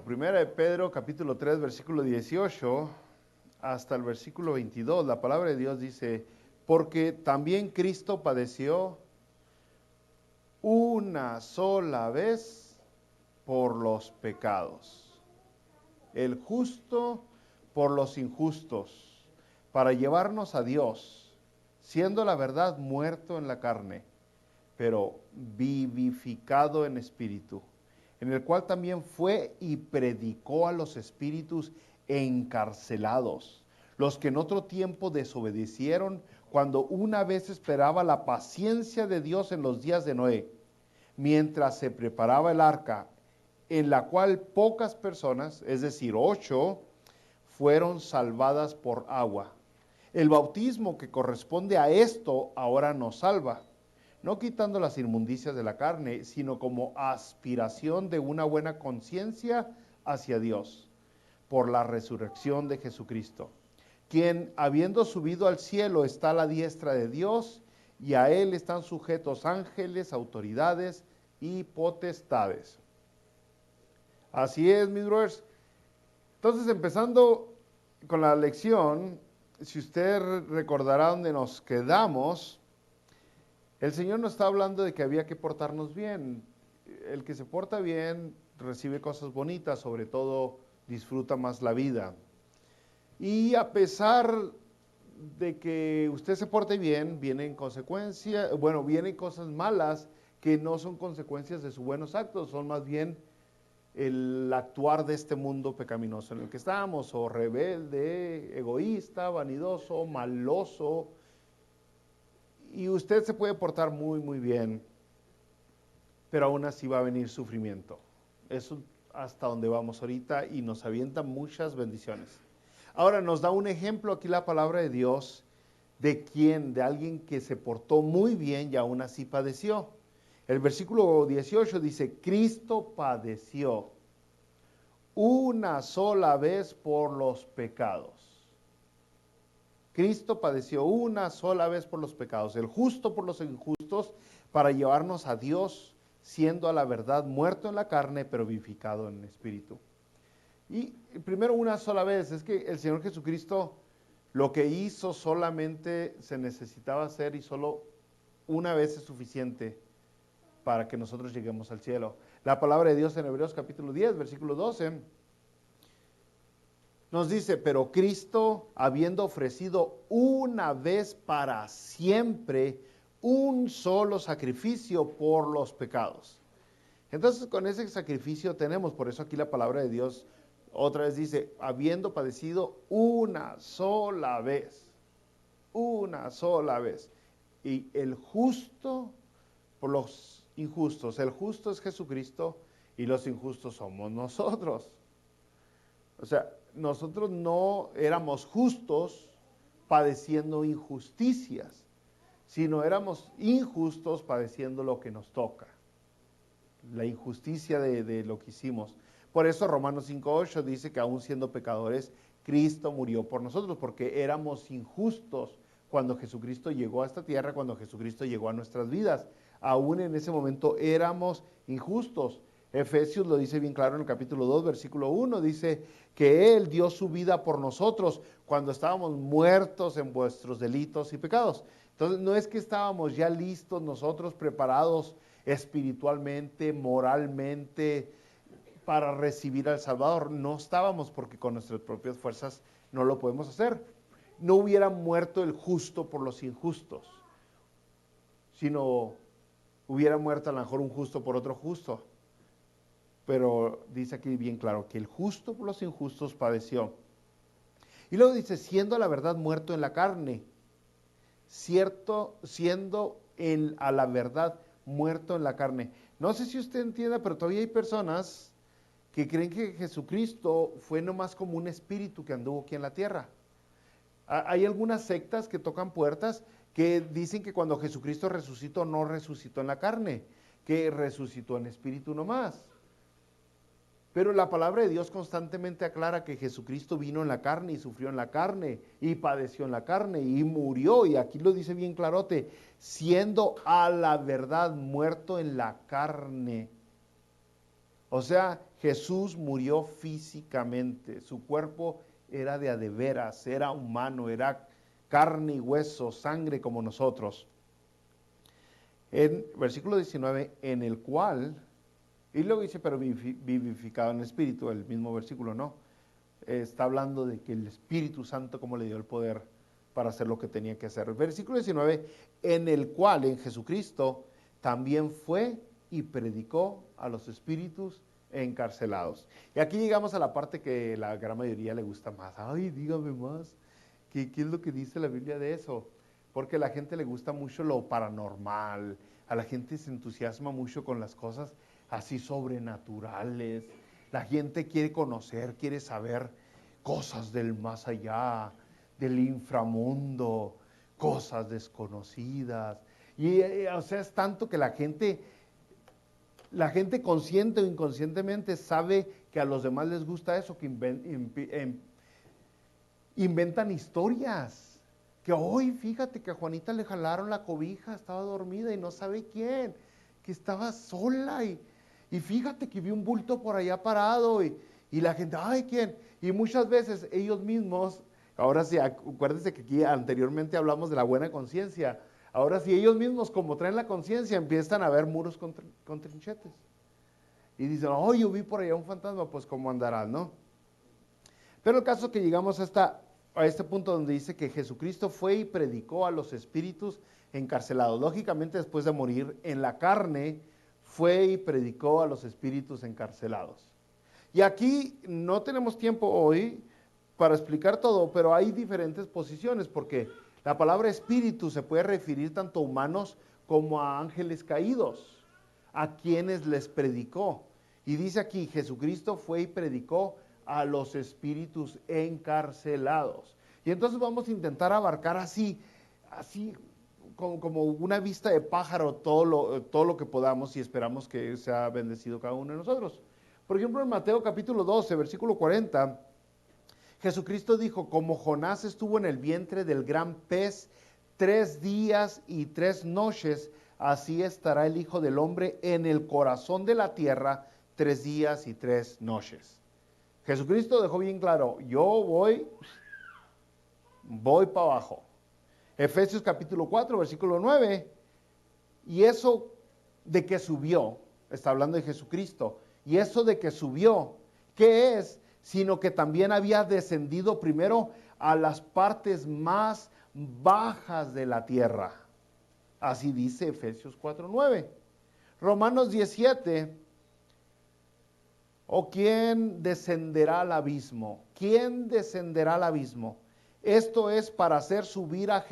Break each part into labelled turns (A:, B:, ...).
A: Primera de Pedro, capítulo 3, versículo 18 hasta el versículo 22, la palabra de Dios dice, porque también Cristo padeció una sola vez por los pecados, el justo por los injustos, para llevarnos a Dios, siendo la verdad muerto en la carne, pero vivificado en espíritu, en el cual también fue y predicó a los espíritus encarcelados, los que en otro tiempo desobedecieron, cuando una vez esperaba la paciencia de Dios en los días de Noé, mientras se preparaba el arca, en la cual pocas personas, es decir, 8, fueron salvadas por agua. El bautismo que corresponde a esto ahora nos salva, no quitando las inmundicias de la carne, sino como aspiración de una buena conciencia hacia Dios, por la resurrección de Jesucristo, quien, habiendo subido al cielo, está a la diestra de Dios, y a él están sujetos ángeles, autoridades y potestades. Así es, mis brothers. Entonces, empezando con la lección, si usted recordará dónde nos quedamos, el Señor nos está hablando de que había que portarnos bien. El que se porta bien recibe cosas bonitas, sobre todo disfruta más la vida. Y a pesar de que usted se porte bien, vienen vienen cosas malas que no son consecuencias de sus buenos actos, son más bien el actuar de este mundo pecaminoso en el que estamos, o rebelde, egoísta, vanidoso, maloso. Y usted se puede portar muy, muy bien, pero aún así va a venir sufrimiento. Eso hasta donde vamos ahorita, y nos avienta muchas bendiciones. Ahora nos da un ejemplo aquí la palabra de Dios de alguien que se portó muy bien y aún así padeció. El versículo 18 dice, Cristo padeció una sola vez por los pecados. Cristo padeció una sola vez por los pecados, el justo por los injustos, para llevarnos a Dios, siendo a la verdad muerto en la carne, pero vivificado en el espíritu. Y primero, una sola vez, es que el Señor Jesucristo lo que hizo solamente se necesitaba hacer, y solo una vez es suficiente para que nosotros lleguemos al cielo. La palabra de Dios en Hebreos capítulo 10, versículo 12, nos dice, pero Cristo, habiendo ofrecido una vez para siempre un solo sacrificio por los pecados. Entonces, con ese sacrificio tenemos, por eso aquí la palabra de Dios otra vez dice, habiendo padecido una sola vez. Y el justo por los injustos. El justo es Jesucristo y los injustos somos nosotros. O sea, nosotros no éramos justos padeciendo injusticias, sino éramos injustos padeciendo lo que nos toca, la injusticia de lo que hicimos. Por eso Romanos 5:8 dice que aún siendo pecadores, Cristo murió por nosotros, porque éramos injustos cuando Jesucristo llegó a esta tierra, cuando Jesucristo llegó a nuestras vidas. Aún en ese momento éramos injustos. Efesios lo dice bien claro en el capítulo 2, versículo 1, dice que Él dio su vida por nosotros cuando estábamos muertos en vuestros delitos y pecados. Entonces, no es que estábamos ya listos nosotros, preparados espiritualmente, moralmente, para recibir al Salvador. No estábamos, porque con nuestras propias fuerzas no lo podemos hacer. No hubiera muerto el justo por los injustos, sino hubiera muerto a lo mejor un justo por otro justo. Pero dice aquí bien claro que el justo por los injustos padeció. Y luego dice, siendo a la verdad muerto en la carne, siendo a la verdad muerto en la carne. No sé si usted entienda, pero todavía hay personas que creen que Jesucristo fue nomás como un espíritu que anduvo aquí en la tierra. Hay algunas sectas que tocan puertas que dicen que cuando Jesucristo resucitó, no resucitó en la carne, que resucitó en espíritu nomás. Pero la palabra de Dios constantemente aclara que Jesucristo vino en la carne y sufrió en la carne y padeció en la carne y murió. Y aquí lo dice bien clarote, siendo a la verdad muerto en la carne. O sea, Jesús murió físicamente, su cuerpo era de a de veras, era humano, era carne y hueso, sangre como nosotros. En versículo 19, en el cual, y luego dice, pero vivificado en el Espíritu, el mismo versículo, ¿no? Está hablando de que el Espíritu Santo como le dio el poder para hacer lo que tenía que hacer. Versículo 19, en el cual, en Jesucristo, también fue y predicó a los espíritus encarcelados. Y aquí llegamos a la parte que la gran mayoría le gusta más. Ay, dígame más, ¿qué es lo que dice la Biblia de eso? Porque a la gente le gusta mucho lo paranormal, a la gente se entusiasma mucho con las cosas así sobrenaturales. La gente quiere conocer, quiere saber cosas del más allá, del inframundo, cosas desconocidas. Y o sea, es tanto que la gente consciente o inconscientemente sabe que a los demás les gusta eso, que inventan historias. Que hoy, fíjate que a Juanita le jalaron la cobija, estaba dormida y no sabe quién, que estaba sola y fíjate que vi un bulto por allá parado y la gente, ay, ¿quién? Y muchas veces ellos mismos, ahora sí, acuérdense que aquí anteriormente hablamos de la buena conciencia, ahora sí, ellos mismos como traen la conciencia empiezan a ver muros con trinchetes. Y dicen, oh, yo vi por allá un fantasma, pues cómo andará, ¿no? Pero el caso es que llegamos a este punto donde dice que Jesucristo fue y predicó a los espíritus encarcelados. Lógicamente, después de morir en la carne, fue y predicó a los espíritus encarcelados. Y aquí no tenemos tiempo hoy para explicar todo, pero hay diferentes posiciones, porque la palabra espíritu se puede referir tanto a humanos como a ángeles caídos, a quienes les predicó. Y dice aquí, Jesucristo fue y predicó a los espíritus encarcelados. Y entonces vamos a intentar abarcar así como una vista de pájaro todo lo que podamos y esperamos que sea bendecido cada uno de nosotros. Por ejemplo, en Mateo capítulo 12, versículo 40, Jesucristo dijo, como Jonás estuvo en el vientre del gran pez 3 días y 3 noches, así estará el Hijo del Hombre en el corazón de la tierra 3 días y 3 noches. Jesucristo dejó bien claro, yo voy para abajo. Efesios capítulo 4, versículo 9, y eso de que subió, está hablando de Jesucristo, y eso de que subió, ¿qué es? Sino que también había descendido primero a las partes más bajas de la tierra. Así dice Efesios 4, 9. Romanos 17, ¿o quién descenderá al abismo? ¿Quién descenderá al abismo? Esto es para hacer subir a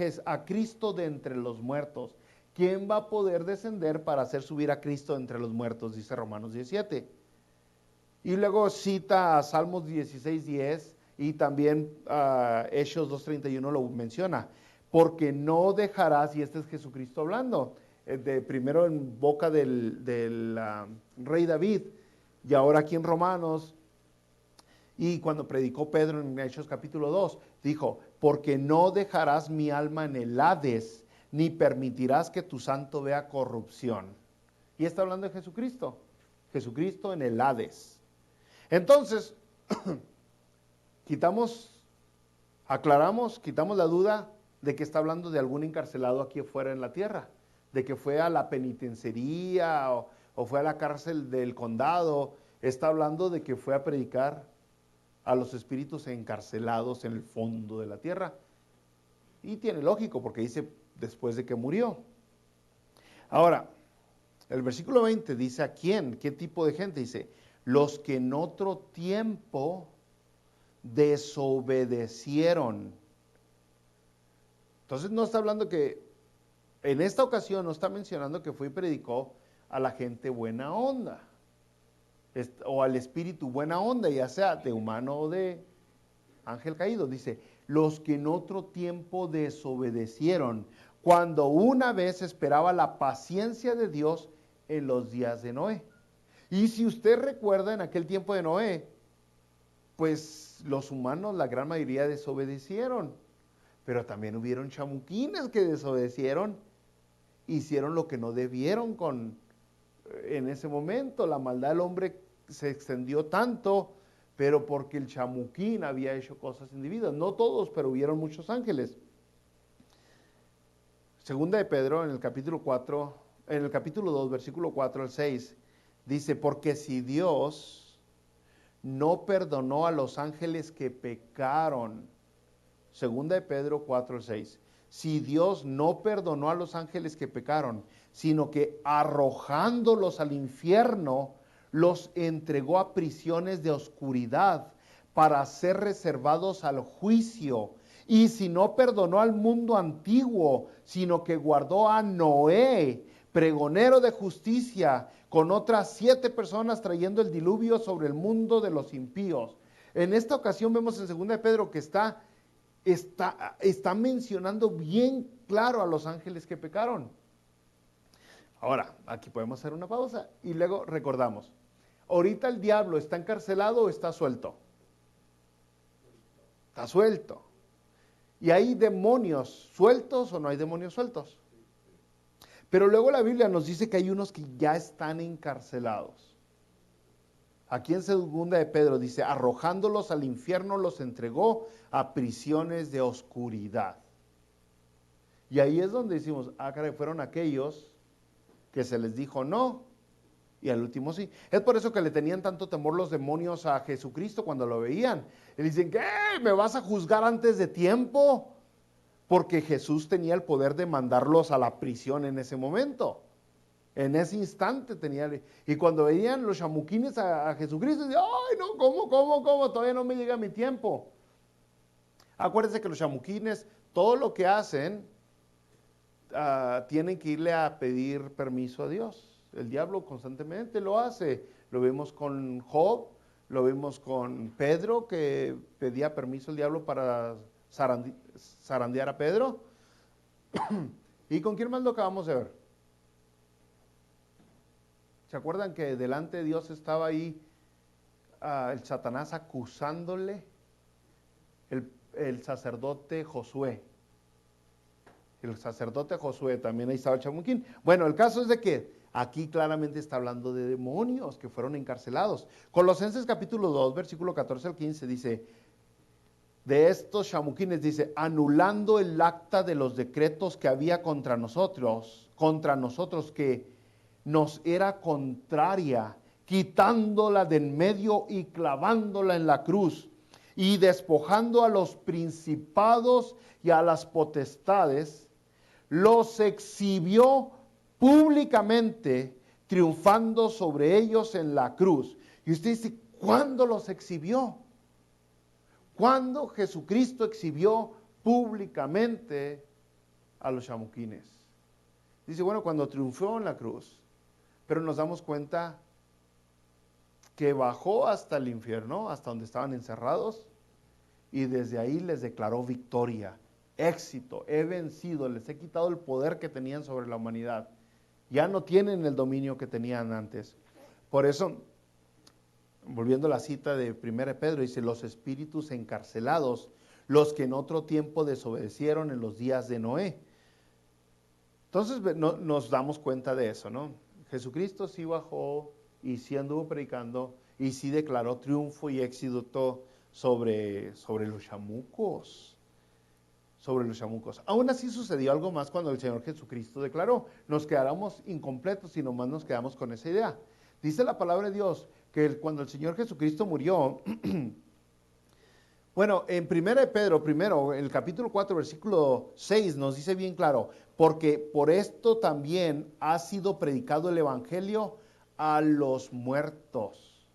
A: Cristo de entre los muertos. ¿Quién va a poder descender para hacer subir a Cristo de entre los muertos? Dice Romanos 17. Y luego cita a Salmos 16, 10 y también Hechos 2:31 lo menciona. Porque no dejarás, y este es Jesucristo hablando, primero en boca del rey David, y ahora aquí en Romanos, y cuando predicó Pedro en Hechos capítulo 2, dijo, porque no dejarás mi alma en el Hades, ni permitirás que tu santo vea corrupción. Y está hablando de Jesucristo, Jesucristo en el Hades. Entonces, aclaramos, quitamos la duda de que está hablando de algún encarcelado aquí afuera en la tierra, de que fue a la penitenciaría o fue a la cárcel del condado. Está hablando de que fue a predicar a los espíritus encarcelados en el fondo de la tierra. Y tiene lógico, porque dice después de que murió. Ahora, el versículo 20 dice a quién, qué tipo de gente. Dice, los que en otro tiempo desobedecieron. Entonces no está hablando que, en esta ocasión no está mencionando que fue y predicó a la gente buena onda, o al espíritu buena onda, ya sea de humano o de ángel caído. Dice, los que en otro tiempo desobedecieron, cuando una vez esperaba la paciencia de Dios en los días de Noé. Y si usted recuerda en aquel tiempo de Noé, pues los humanos, la gran mayoría desobedecieron, pero también hubieron chamuquines que desobedecieron, hicieron lo que no debieron en ese momento. La maldad del hombre se extendió tanto, pero porque el chamuquín había hecho cosas indebidas. No todos, pero hubieron muchos ángeles. Segunda de Pedro, en el capítulo 4, en el capítulo 2, versículo 4 al 6, dice, porque si Dios no perdonó a los ángeles que pecaron, segunda de Pedro 4 al 6, si Dios no perdonó a los ángeles que pecaron, sino que arrojándolos al infierno, los entregó a prisiones de oscuridad para ser reservados al juicio. Y si no perdonó al mundo antiguo, sino que guardó a Noé, pregonero de justicia, con otras 7 personas trayendo el diluvio sobre el mundo de los impíos. En esta ocasión vemos en 2 de Pedro que está mencionando bien claro a los ángeles que pecaron. Ahora, aquí podemos hacer una pausa y luego recordamos. ¿Ahorita el diablo está encarcelado o está suelto? Está suelto. ¿Y hay demonios sueltos o no hay demonios sueltos? Pero luego la Biblia nos dice que hay unos que ya están encarcelados. Aquí en 2 de Pedro dice, arrojándolos al infierno los entregó a prisiones de oscuridad. Y ahí es donde decimos, caray, fueron aquellos que se les dijo no, y al último sí. Es por eso que le tenían tanto temor los demonios a Jesucristo cuando lo veían. Le dicen, ¿qué? ¿Me vas a juzgar antes de tiempo? Porque Jesús tenía el poder de mandarlos a la prisión en ese momento. En ese instante tenía. Y cuando veían los chamuquines a Jesucristo, decían, ay, no, ¿cómo? Todavía no me llega mi tiempo. Acuérdense que los chamuquines, todo lo que hacen, tienen que irle a pedir permiso a Dios. El diablo constantemente lo hace. Lo vemos con Job, lo vemos con Pedro, que pedía permiso al diablo para zarandear a Pedro. ¿Y con quién más lo acabamos de ver? ¿Se acuerdan que delante de Dios estaba ahí el Satanás acusándole? El sacerdote Josué. El sacerdote Josué, también ahí estaba el chamuquín. Bueno, el caso es de que aquí claramente está hablando de demonios que fueron encarcelados. Colosenses capítulo 2, versículo 14 al 15 dice, de estos chamuquines dice, anulando el acta de los decretos que había contra nosotros que nos era contraria, quitándola de en medio y clavándola en la cruz, y despojando a los principados y a las potestades, los exhibió públicamente, triunfando sobre ellos en la cruz. Y usted dice, ¿cuándo los exhibió? ¿Cuándo Jesucristo exhibió públicamente a los chamuquines? Dice, bueno, cuando triunfó en la cruz, pero nos damos cuenta que bajó hasta el infierno, hasta donde estaban encerrados, y desde ahí les declaró victoria, éxito, he vencido, les he quitado el poder que tenían sobre la humanidad. Ya no tienen el dominio que tenían antes. Por eso, volviendo a la cita de 1 Pedro, dice, los espíritus encarcelados, los que en otro tiempo desobedecieron en los días de Noé. Entonces nos damos cuenta de eso, ¿no? Jesucristo sí bajó y sí anduvo predicando y sí declaró triunfo y éxito sobre los chamucos. Sobre los chamucos. Aún así sucedió algo más cuando el Señor Jesucristo declaró, nos quedáramos incompletos y nomás nos quedamos con esa idea. Dice la palabra de Dios que cuando el Señor Jesucristo murió, bueno, en 1 de Pedro, primero, en el capítulo 4, versículo 6, nos dice bien claro, porque por esto también ha sido predicado el evangelio a los muertos.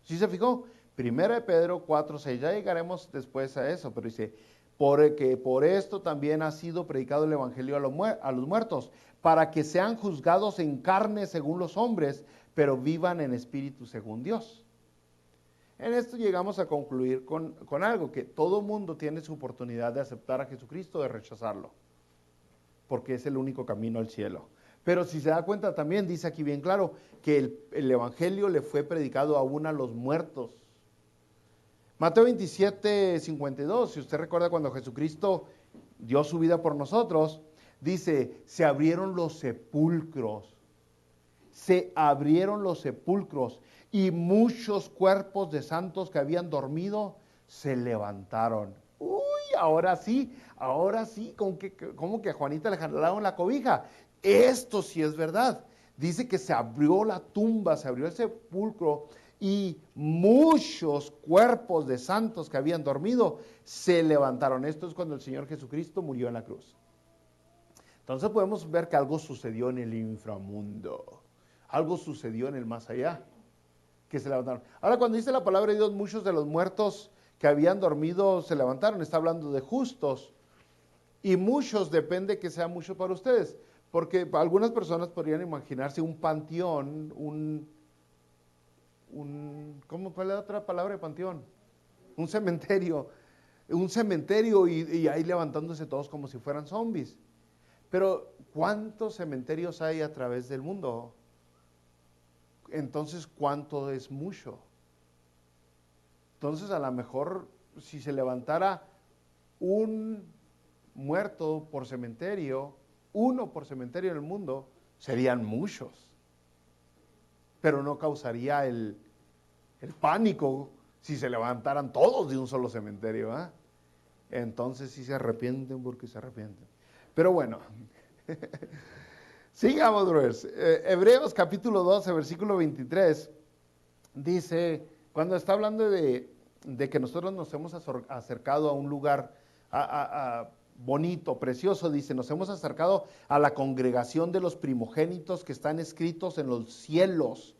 A: ¿Sí se fijó? 1 de Pedro 4, 6, ya llegaremos después a eso, pero dice, porque por esto también ha sido predicado el evangelio a los muertos, para que sean juzgados en carne según los hombres, pero vivan en espíritu según Dios. En esto llegamos a concluir con algo, que todo mundo tiene su oportunidad de aceptar a Jesucristo o de rechazarlo, porque es el único camino al cielo. Pero si se da cuenta también, dice aquí bien claro, que el evangelio le fue predicado aún a los muertos. Mateo 27, 52, si usted recuerda cuando Jesucristo dio su vida por nosotros, dice, se abrieron los sepulcros y muchos cuerpos de santos que habían dormido se levantaron. Uy, ahora sí, como que a Juanita le jalaron la cobija. Esto sí es verdad. Dice que se abrió la tumba, se abrió el sepulcro y muchos cuerpos de santos que habían dormido se levantaron. Esto es cuando el Señor Jesucristo murió en la cruz. Entonces podemos ver que algo sucedió en el inframundo, algo sucedió en el más allá, que se levantaron. Ahora cuando dice la palabra de Dios, muchos de los muertos que habían dormido se levantaron, está hablando de justos, y muchos depende que sea mucho para ustedes, porque algunas personas podrían imaginarse un panteón, ¿cuál es la otra palabra de panteón? Un cementerio y ahí levantándose todos como si fueran zombies. Pero ¿cuántos cementerios hay a través del mundo? Entonces, ¿cuánto es mucho? Entonces, a lo mejor, si se levantara un muerto por cementerio, uno por cementerio en el mundo, serían muchos. Pero no causaría el pánico si se levantaran todos de un solo cementerio, ¿eh? Entonces sí se arrepienten porque se arrepienten. Pero bueno, sigamos, brothers. Hebreos capítulo 12, versículo 23, dice, cuando está hablando de que nosotros nos hemos acercado a un lugar bonito, precioso, dice, nos hemos acercado a la congregación de los primogénitos que están escritos en los cielos,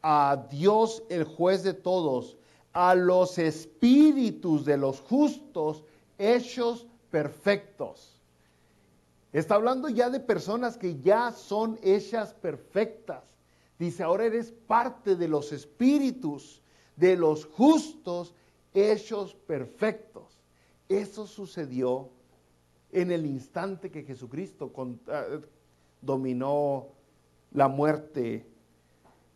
A: a Dios el juez de todos, a los espíritus de los justos hechos perfectos. Está hablando ya de personas que ya son hechas perfectas. Dice, ahora eres parte de los espíritus de los justos hechos perfectos. Eso sucedió en el instante que Jesucristo dominó la muerte.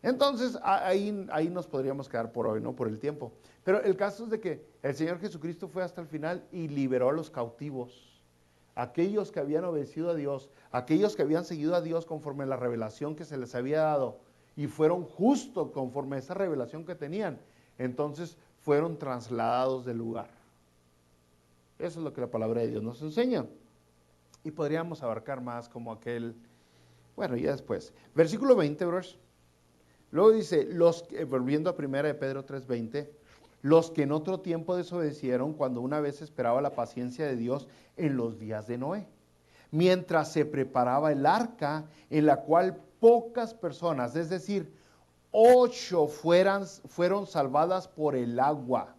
A: Entonces, ahí nos podríamos quedar por hoy, ¿no? Por el tiempo. Pero el caso es de que el Señor Jesucristo fue hasta el final y liberó a los cautivos. Aquellos que habían obedecido a Dios, aquellos que habían seguido a Dios conforme a la revelación que se les había dado y fueron justos conforme a esa revelación que tenían, entonces fueron trasladados del lugar. Eso es lo que la palabra de Dios nos enseña. Y podríamos abarcar más como bueno, ya después. Versículo 20, bros. Luego dice, volviendo a 1 de Pedro 3:20, los que en otro tiempo desobedecieron cuando una vez esperaba la paciencia de Dios en los días de Noé, mientras se preparaba el arca en la cual pocas personas, es decir, 8 fueron salvadas por el agua.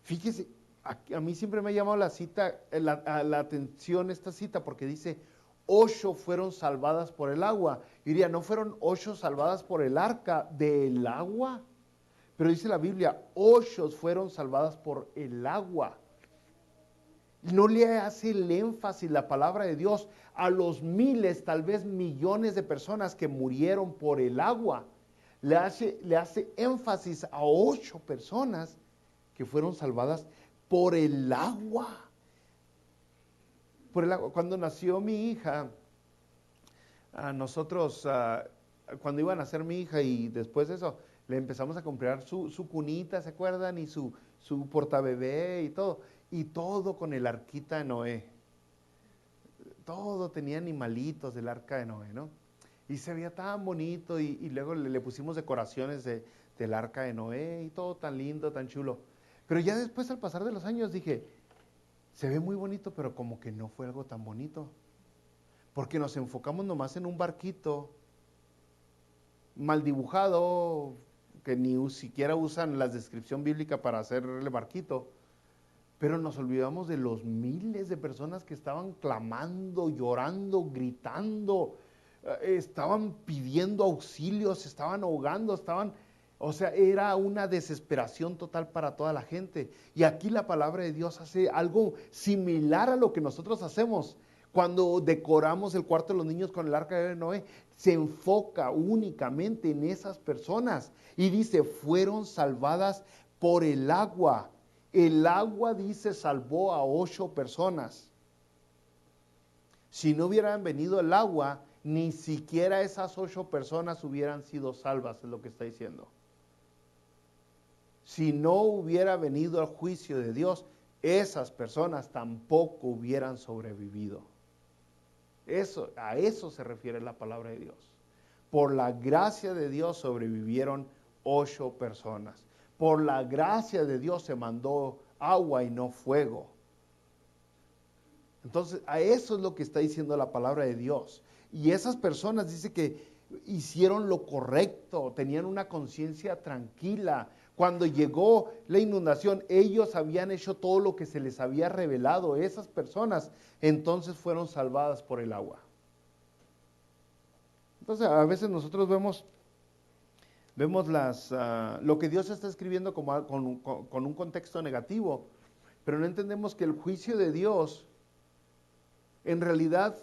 A: Fíjese, a mí siempre me ha llamado la atención esta cita porque dice 8 fueron salvadas por el agua. Y diría, ¿no fueron 8 salvadas por el arca del agua? Pero dice la Biblia, 8 fueron salvadas por el agua. No le hace el énfasis la palabra de Dios a los miles, tal vez millones de personas que murieron por el agua. Le hace énfasis a 8 personas que fueron salvadas por el agua. Por el agua. Cuando nació mi hija, nosotros, cuando iba a nacer mi hija y después de eso, le empezamos a comprar su cunita, ¿se acuerdan? Y su portabebé y todo. Y todo con el arquita de Noé. Todo tenía animalitos del arca de Noé, ¿no? Y se veía tan bonito y luego le pusimos decoraciones del arca de Noé y todo tan lindo, tan chulo. Pero ya después, al pasar de los años, dije, se ve muy bonito, pero como que no fue algo tan bonito. Porque nos enfocamos nomás en un barquito mal dibujado, que ni siquiera usan la descripción bíblica para hacer el barquito. Pero nos olvidamos de los miles de personas que estaban clamando, llorando, gritando, estaban pidiendo auxilio, se estaban ahogando, o sea, era una desesperación total para toda la gente. Y aquí la palabra de Dios hace algo similar a lo que nosotros hacemos. Cuando decoramos el cuarto de los niños con el arca de Noé, se enfoca únicamente en esas personas. Y dice, fueron salvadas por el agua. El agua, dice, salvó a 8 personas. Si no hubieran venido el agua, ni siquiera esas 8 personas hubieran sido salvas, es lo que está diciendo. si no hubiera venido al juicio de Dios, esas personas tampoco hubieran sobrevivido. A eso se refiere la palabra de Dios. Por la gracia de Dios sobrevivieron 8 personas. Por la gracia de Dios se mandó agua y no fuego. Entonces, a eso es lo que está diciendo la palabra de Dios. Y esas personas dice que hicieron lo correcto, tenían una conciencia tranquila. Cuando llegó la inundación, ellos habían hecho todo lo que se les había revelado. Esas personas entonces fueron salvadas por el agua. Entonces, a veces nosotros vemos lo que Dios está escribiendo como, con un contexto negativo, pero no entendemos que el juicio de Dios, en realidad,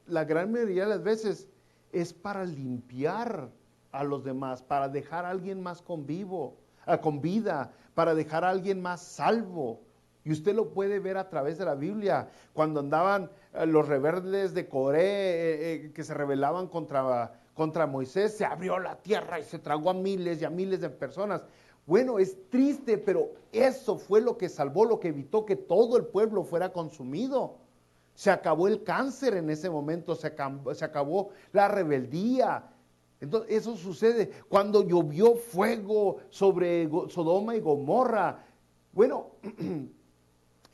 A: la gran mayoría de las veces es para limpiar a los demás, para dejar a alguien más con vida, para dejar a alguien más salvo. Y usted lo puede ver a través de la Biblia, cuando andaban los rebeldes de Coré que se rebelaban contra Moisés, se abrió la tierra y se tragó a miles y a miles de personas. Bueno, es triste, pero eso fue lo que salvó, lo que evitó que todo el pueblo fuera consumido. Se acabó el cáncer en ese momento, se acabó la rebeldía. Entonces, eso sucede cuando llovió fuego sobre Sodoma y Gomorra. Bueno,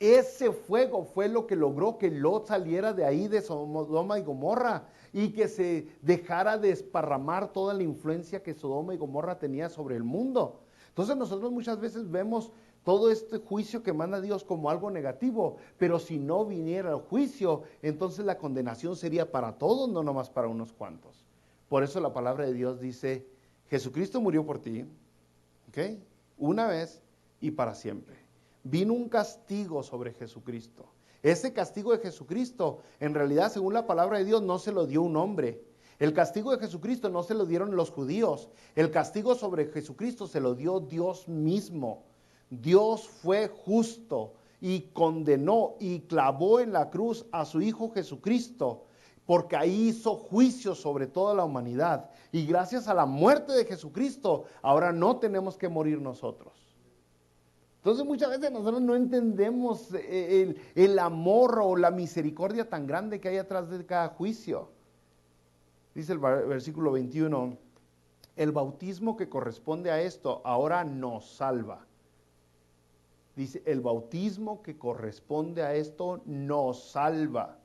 A: ese fuego fue lo que logró que Lot saliera de ahí, de Sodoma y Gomorra, y que se dejara desparramar toda la influencia que Sodoma y Gomorra tenía sobre el mundo. Entonces nosotros muchas veces vemos todo este juicio que manda Dios como algo negativo, pero si no viniera el juicio, entonces la condenación sería para todos, no nomás para unos cuantos. Por eso la palabra de Dios dice, Jesucristo murió por ti, ¿ok? Una vez y para siempre. Vino un castigo sobre Jesucristo. Ese castigo de Jesucristo, en realidad, según la palabra de Dios, no se lo dio un hombre. El castigo de Jesucristo no se lo dieron los judíos. El castigo sobre Jesucristo se lo dio Dios mismo. Dios fue justo y condenó y clavó en la cruz a su Hijo Jesucristo, porque ahí hizo juicio sobre toda la humanidad. Y gracias a la muerte de Jesucristo, ahora no tenemos que morir nosotros. Entonces muchas veces nosotros no entendemos el amor o la misericordia tan grande que hay atrás de cada juicio. Dice el versículo 21, el bautismo que corresponde a esto ahora nos salva. Dice, el bautismo que corresponde a esto nos salva.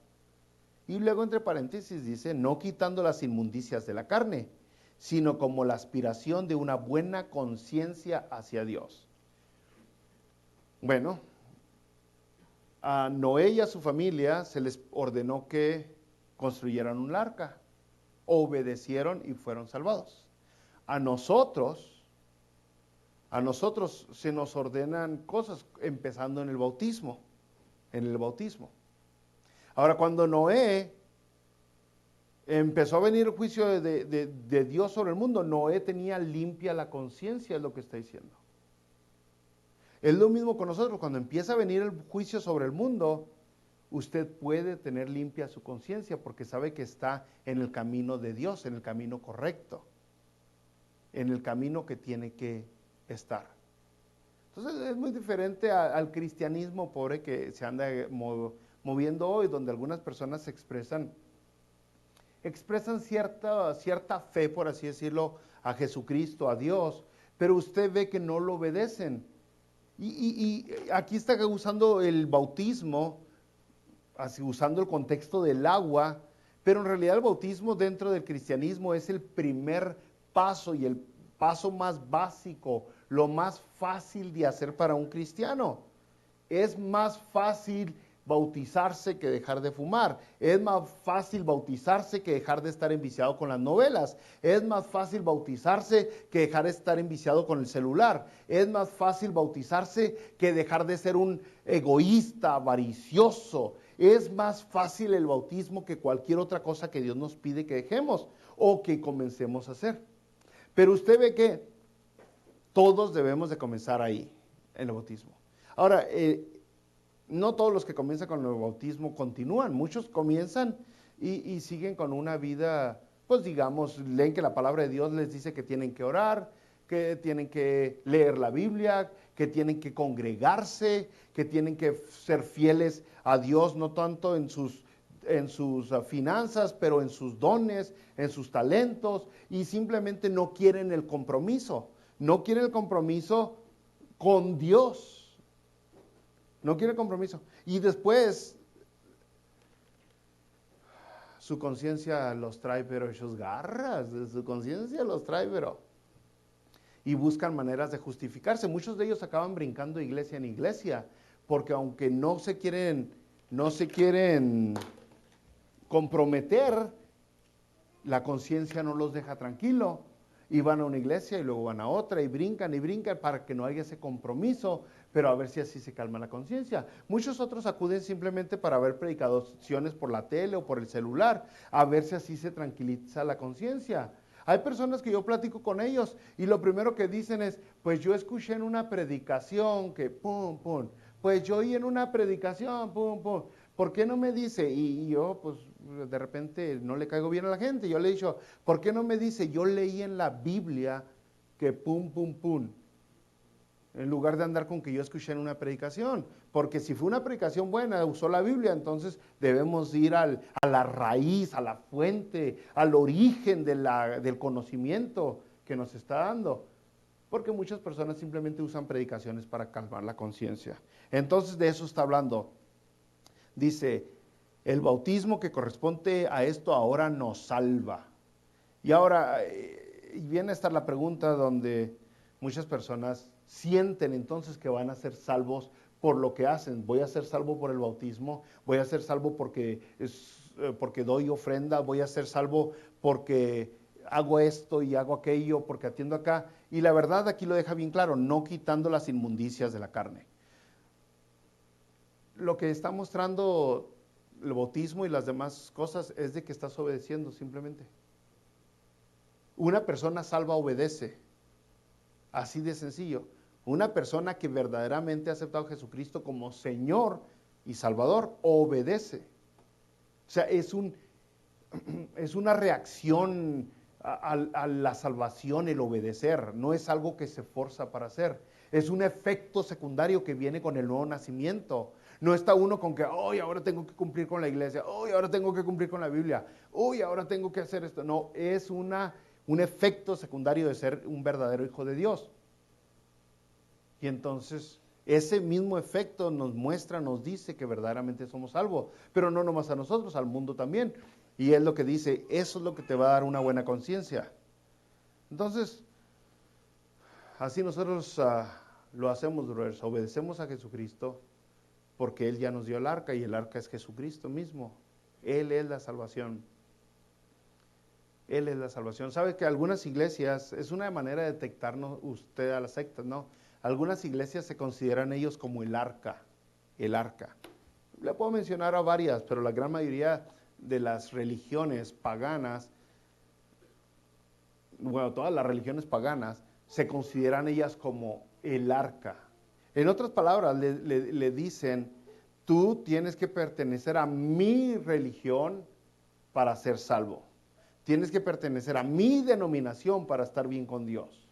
A: Y luego entre paréntesis dice, no quitando las inmundicias de la carne, sino como la aspiración de una buena conciencia hacia Dios. Bueno, a Noé y a su familia se les ordenó que construyeran un arca. Obedecieron y fueron salvados. A nosotros se nos ordenan cosas, empezando en el bautismo. Ahora, cuando Noé empezó a venir el juicio de Dios sobre el mundo, Noé tenía limpia la conciencia, es lo que está diciendo. Es lo mismo con nosotros, cuando empieza a venir el juicio sobre el mundo, usted puede tener limpia su conciencia porque sabe que está en el camino de Dios, en el camino correcto, en el camino que tiene que estar. Entonces es muy diferente al cristianismo pobre que se anda moviendo hoy, donde algunas personas expresan cierta fe, por así decirlo, a Jesucristo, a Dios, pero usted ve que no lo obedecen. Y aquí está usando el bautismo, así, usando el contexto del agua, pero en realidad el bautismo dentro del cristianismo es el primer paso y el paso más básico, lo más fácil de hacer para un cristiano. Es más fácil bautizarse que dejar de fumar. Es más fácil bautizarse que dejar de estar enviciado con las novelas. Es más fácil bautizarse que dejar de estar enviciado con el celular. Es más fácil bautizarse que dejar de ser un egoísta, avaricioso. Es más fácil el bautismo que cualquier otra cosa que Dios nos pide que dejemos o que comencemos a hacer. Pero usted ve que todos debemos de comenzar ahí, en el bautismo. Ahora, no todos los que comienzan con el bautismo continúan. Muchos comienzan y siguen con una vida, pues digamos, leen que la palabra de Dios les dice que tienen que orar, que tienen que leer la Biblia, que tienen que congregarse, que tienen que ser fieles a Dios, no tanto en sus finanzas, pero en sus dones, en sus talentos, y simplemente no quieren el compromiso. No quieren el compromiso con Dios. No quieren compromiso. Y después su conciencia los trae, pero sus garras, su conciencia los trae, pero... Y buscan maneras de justificarse. Muchos de ellos acaban brincando iglesia en iglesia, porque aunque no se quieren comprometer, la conciencia no los deja tranquilo. Y van a una iglesia y luego van a otra y brincan para que no haya ese compromiso, pero a ver si así se calma la conciencia. Muchos otros acuden simplemente para ver predicaciones por la tele o por el celular, a ver si así se tranquiliza la conciencia. Hay personas que yo platico con ellos y lo primero que dicen es, pues yo escuché en una predicación que pum, pum, pues yo oí en una predicación, pum, pum. ¿Por qué no me dice? Y yo, pues, de repente no le caigo bien a la gente. Yo le he dicho, ¿por qué no me dice? Yo leí en la Biblia que pum, pum, pum. En lugar de andar con que yo escuché en una predicación. Porque si fue una predicación buena, usó la Biblia, entonces debemos ir a la raíz, a la fuente, al origen del conocimiento que nos está dando. Porque muchas personas simplemente usan predicaciones para calmar la conciencia. Entonces de eso está hablando. Dice, el bautismo que corresponde a esto ahora nos salva. Y ahora viene a estar la pregunta donde muchas personas sienten entonces que van a ser salvos por lo que hacen. Voy a ser salvo por el bautismo, voy a ser salvo porque doy ofrenda, voy a ser salvo porque hago esto y hago aquello, porque atiendo acá. Y la verdad aquí lo deja bien claro, no quitando las inmundicias de la carne. Lo que está mostrando el bautismo y las demás cosas es de que estás obedeciendo simplemente. Una persona salva obedece, así de sencillo. Una persona que verdaderamente ha aceptado a Jesucristo como Señor y Salvador, obedece. O sea, es una reacción a la salvación el obedecer, no es algo que se forza para hacer. Es un efecto secundario que viene con el nuevo nacimiento. No está uno con que, hoy ahora tengo que cumplir con la iglesia, hoy ahora tengo que cumplir con la Biblia, hoy ahora tengo que hacer esto. No, es un efecto secundario de ser un verdadero hijo de Dios. Y entonces ese mismo efecto nos muestra, nos dice que verdaderamente somos salvos, pero no nomás a nosotros, al mundo también. Y es lo que dice, eso es lo que te va a dar una buena conciencia. Entonces, así nosotros lo hacemos, obedecemos a Jesucristo, porque Él ya nos dio el arca y el arca es Jesucristo mismo. Él es la salvación. Él es la salvación. ¿Sabe que algunas iglesias, es una manera de detectarnos usted a las sectas, ¿no? Algunas iglesias se consideran ellos como el arca, el arca. Le puedo mencionar a varias, pero la gran mayoría de las religiones paganas, bueno, todas las religiones paganas, se consideran ellas como el arca. En otras palabras, le dicen, tú tienes que pertenecer a mi religión para ser salvo. Tienes que pertenecer a mi denominación para estar bien con Dios.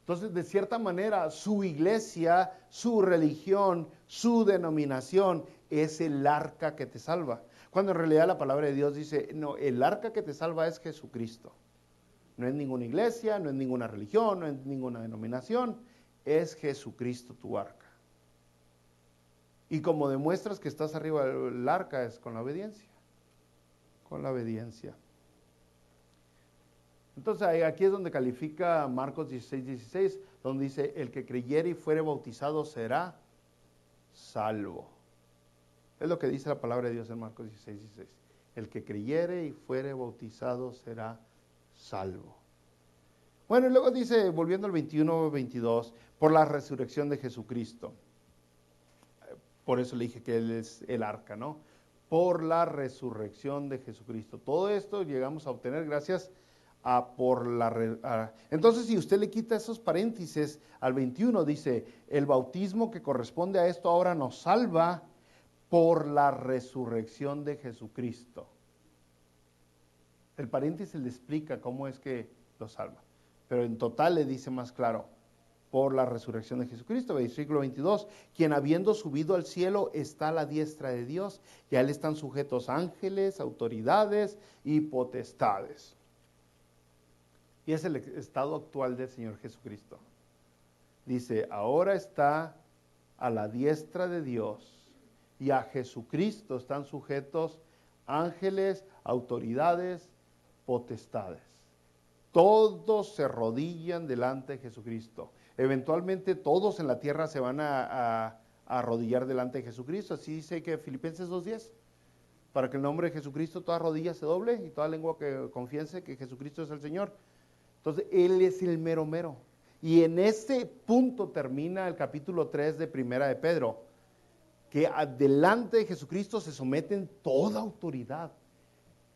A: Entonces, de cierta manera, su iglesia, su religión, su denominación es el arca que te salva. Cuando en realidad la palabra de Dios dice, no, el arca que te salva es Jesucristo. No es ninguna iglesia, no es ninguna religión, no es ninguna denominación, es Jesucristo tu arca. Y como demuestras que estás arriba del arca es con la obediencia. Con la obediencia. Entonces aquí es donde califica Marcos 16:16, donde dice, el que creyere y fuere bautizado será salvo. Es lo que dice la palabra de Dios en Marcos 16:16. El que creyere y fuere bautizado será salvo. Bueno, y luego dice, volviendo al 21:22, por la resurrección de Jesucristo. Por eso le dije que Él es el arca, ¿no? Por la resurrección de Jesucristo. Todo esto llegamos a obtener gracias entonces, si usted le quita esos paréntesis al 21, dice, el bautismo que corresponde a esto ahora nos salva por la resurrección de Jesucristo. El paréntesis le explica cómo es que lo salva. pero en total le dice más claro, por la resurrección de Jesucristo. Versículo 22, quien habiendo subido al cielo está a la diestra de Dios, y a él están sujetos ángeles, autoridades y potestades. Y es el estado actual del Señor Jesucristo. Dice, ahora está a la diestra de Dios, y a Jesucristo están sujetos ángeles, autoridades, potestades. Todos se arrodillan delante de Jesucristo. Eventualmente todos en la tierra se van a arrodillar delante de Jesucristo. Así dice que Filipenses 2:10. Para que el nombre de Jesucristo toda rodilla se doble y toda lengua que confiese que Jesucristo es el Señor. Entonces, Él es el mero mero. Y en ese punto termina el capítulo 3 de Primera de Pedro, que delante de Jesucristo se someten toda autoridad.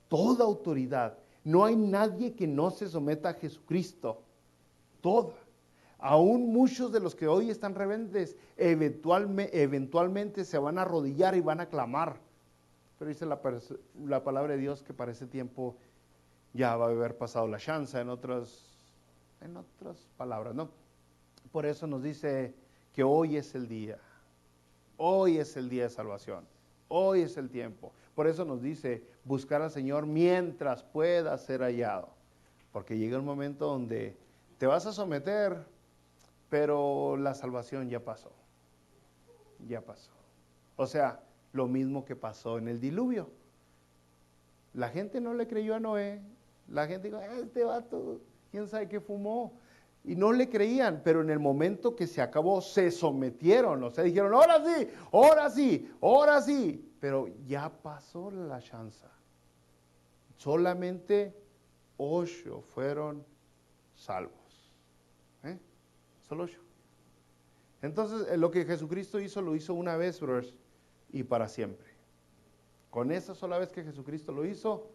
A: Toda autoridad. No hay nadie que no se someta a Jesucristo. Toda. Aún muchos de los que hoy están rebeldes, eventualmente se van a arrodillar y van a clamar. Pero dice la palabra de Dios que para ese tiempo ya va a haber pasado la chanza, en otras palabras, ¿no? Por eso nos dice que hoy es el día. Hoy es el día de salvación. Hoy es el tiempo. Por eso nos dice buscar al Señor mientras pueda ser hallado. Porque llega un momento donde te vas a someter, pero la salvación ya pasó. Ya pasó. O sea, lo mismo que pasó en el diluvio. La gente no le creyó a Noé. La gente dijo, este vato, quién sabe qué fumó. Y no le creían, pero en el momento que se acabó, se sometieron. O sea, dijeron, ahora sí, ahora sí, ahora sí. Pero ya pasó la chanza. Solamente 8 fueron salvos. Solo 8. Entonces, lo que Jesucristo hizo, lo hizo una vez, brothers, y para siempre. Con esa sola vez que Jesucristo lo hizo,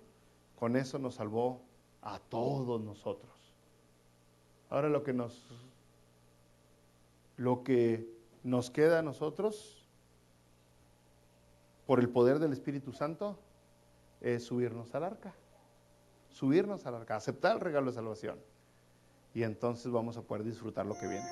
A: con eso nos salvó a todos nosotros. Ahora lo que nos queda a nosotros, por el poder del Espíritu Santo, es subirnos al arca. Subirnos al arca, aceptar el regalo de salvación. Y entonces vamos a poder disfrutar lo que viene.